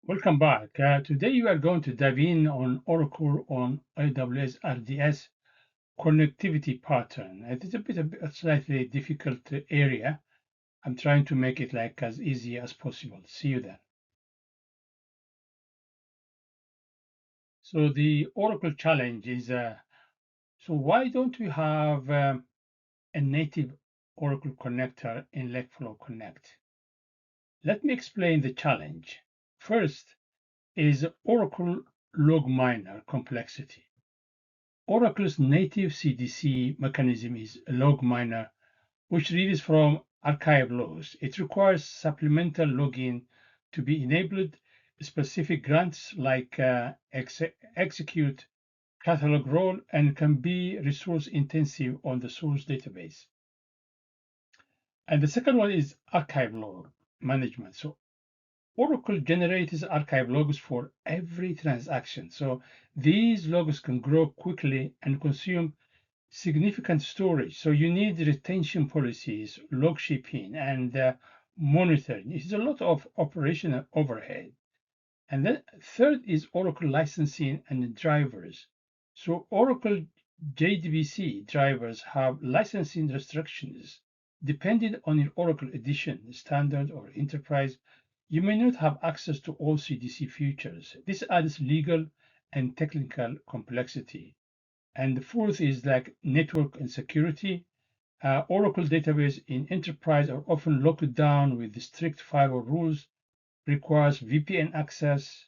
Welcome back. Today we are going to dive in on Oracle on AWS RDS connectivity pattern. It is a slightly difficult area. I'm trying to make it like as easy as possible. See you then. So the Oracle challenge is, so why don't we have a native Oracle connector in Lakeflow Connect? Let me explain the challenge. First is Oracle log miner complexity. Oracle's native CDC mechanism is a log miner, which reads from archive logs. It requires supplemental login to be enabled. Specific grants like execute catalog role and can be resource intensive on the source database. And the second one is archive log management. So Oracle generates archive logs for every transaction. So these logs can grow quickly and consume significant storage. So you need retention policies, log shipping, and monitoring. It's a lot of operational overhead. And then third is Oracle licensing and drivers. So Oracle JDBC drivers have licensing restrictions. Depending on your Oracle edition, standard or enterprise, you may not have access to all CDC features. This adds legal and technical complexity. And the fourth is like network and security. Oracle database in enterprise are often locked down with strict firewall rules, requires VPN access,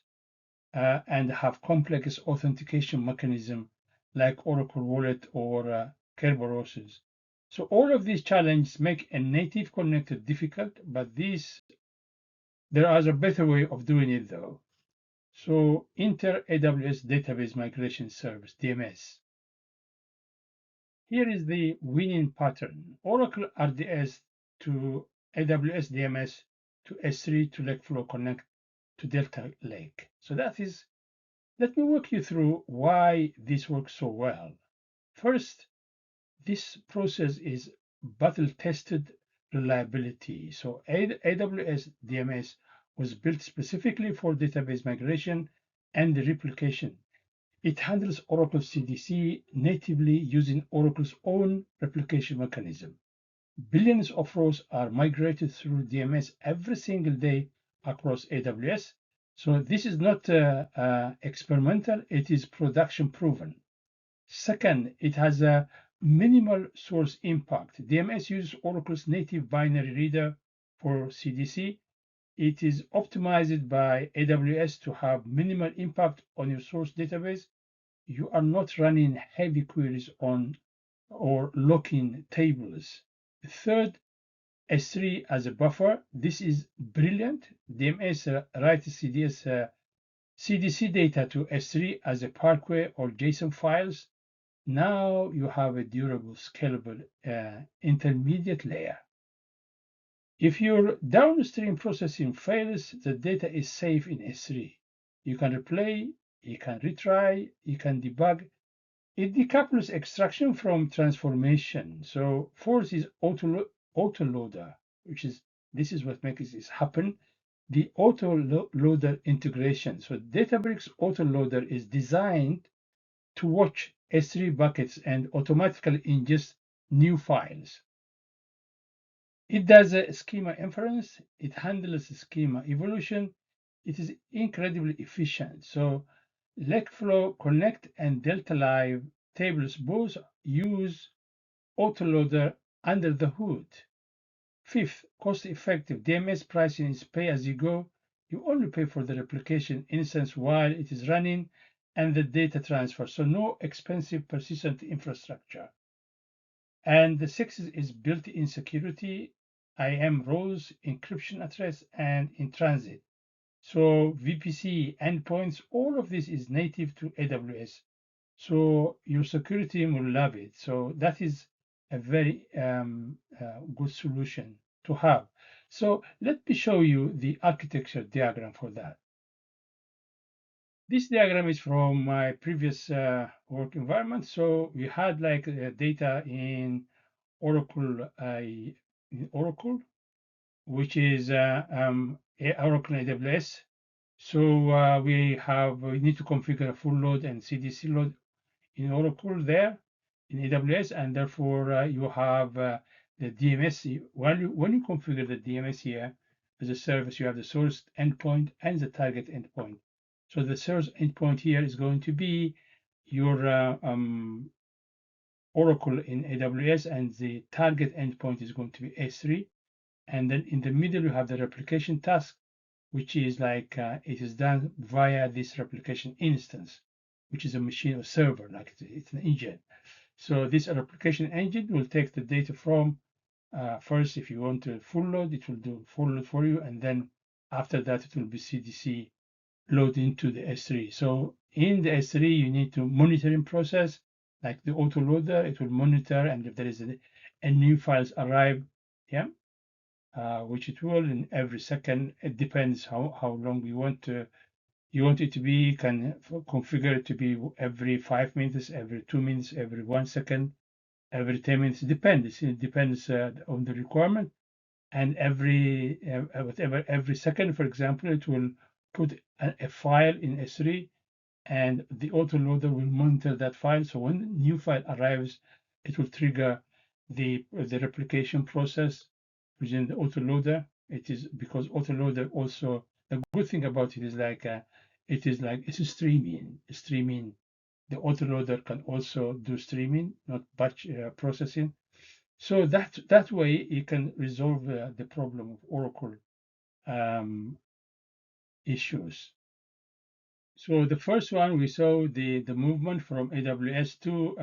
and have complex authentication mechanism like Oracle Wallet or Kerberos. So all of these challenges make a native connector difficult, but there is a better way of doing it though. So enter AWS Database Migration Service, DMS. Here is the winning pattern. Oracle RDS to AWS DMS to S3 to Lakeflow Connect to Delta Lake. So let me walk you through why this works so well. First, this process is battle-tested reliability. So AWS DMS was built specifically for database migration and replication. It handles Oracle CDC natively using Oracle's own replication mechanism. Billions of rows are migrated through DMS every single day across AWS. So this is not experimental, it is production proven. Second, it has a minimal source impact. DMS uses Oracle's native binary reader for CDC. It is optimized by AWS to have minimal impact on your source database. You are not running heavy queries on or locking tables. Third, S3 as a buffer. This is brilliant. DMS writes CDC data to S3 as a Parquet or JSON files. Now you have a durable, scalable intermediate layer. If your downstream processing fails, the data is safe in S3. You can replay, you can retry, you can debug. It decouples extraction from transformation. So fourth is autoloader, this is what makes this happen. The autoloader integration. So Databricks autoloader is designed to watch S3 buckets and automatically ingest new files. It does a schema inference. It handles schema evolution. It is incredibly efficient. So Lakeflow Connect and Delta Live tables both use autoloader under the hood. Fifth, cost-effective DMS pricing is pay-as-you-go. You only pay for the replication instance while it is running and the data transfer. So no expensive persistent infrastructure. And the sixth is built-in security, IAM rows, encryption address, and in transit. So VPC endpoints, all of this is native to AWS. So your security team will love it. So that is a very good solution to have. So let me show you the architecture diagram for that. This diagram is from my previous work environment. So we had like data in Oracle, which is Oracle AWS. So we need to configure a full load and CDC load in Oracle there in AWS, and therefore you have the DMS. When you configure the DMS here as a service, you have the source endpoint and the target endpoint. So the source endpoint here is going to be your Oracle in AWS, and the target endpoint is going to be S3. And then in the middle, you have the replication task, which is like it is done via this replication instance, which is a machine or server, like it's an engine. So this replication engine will take the data from first, if you want to full load, it will do full load for you, and then after that, it will be CDC load into the S3. So in the S3, you need to monitoring process, like the autoloader, it will monitor, and if there is a new files arrive, yeah, which it will in every second. It depends how long you want it to be. You can configure it to be every 5 minutes, every 2 minutes, every 1 second, every 10 minutes. It depends on the requirement. And every second, for example, it will put a file in S3, and the autoloader will monitor that file. So when the new file arrives, it will trigger the replication process within the autoloader. It is because autoloader also, the good thing about it is like it's streaming. The autoloader can also do streaming, not batch processing. So that way you can resolve the problem of Oracle um, issues. So the first one, we saw the movement from AWS to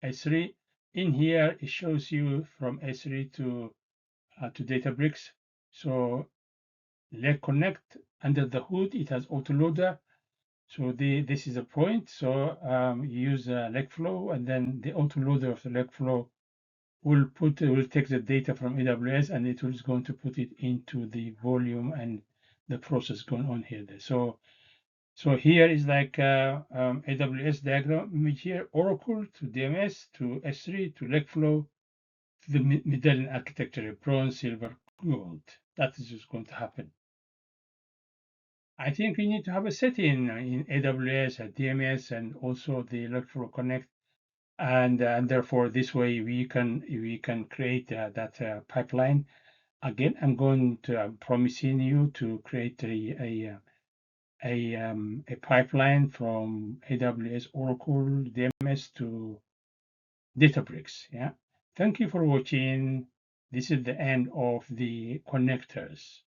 S3. In here, it shows you from S3 to Databricks. So Lake Connect, under the hood, it has autoloader. So this is a point. So you use Lakeflow, and then the autoloader of the Lakeflow will take the data from AWS, and it is going to put it into the volume and the process going on here. So here is like AWS diagram image here, Oracle to DMS to S3 to Lakeflow to the medallion architecture, bronze, silver, gold. That is just going to happen. I think we need to have a setting in AWS, DMS, and also the Lakeflow Connect, and therefore this way we can create that pipeline. Again, I'm going to promising you to create a pipeline from AWS Oracle DMS to Databricks. Yeah. Thank you for watching. This is the end of the connectors.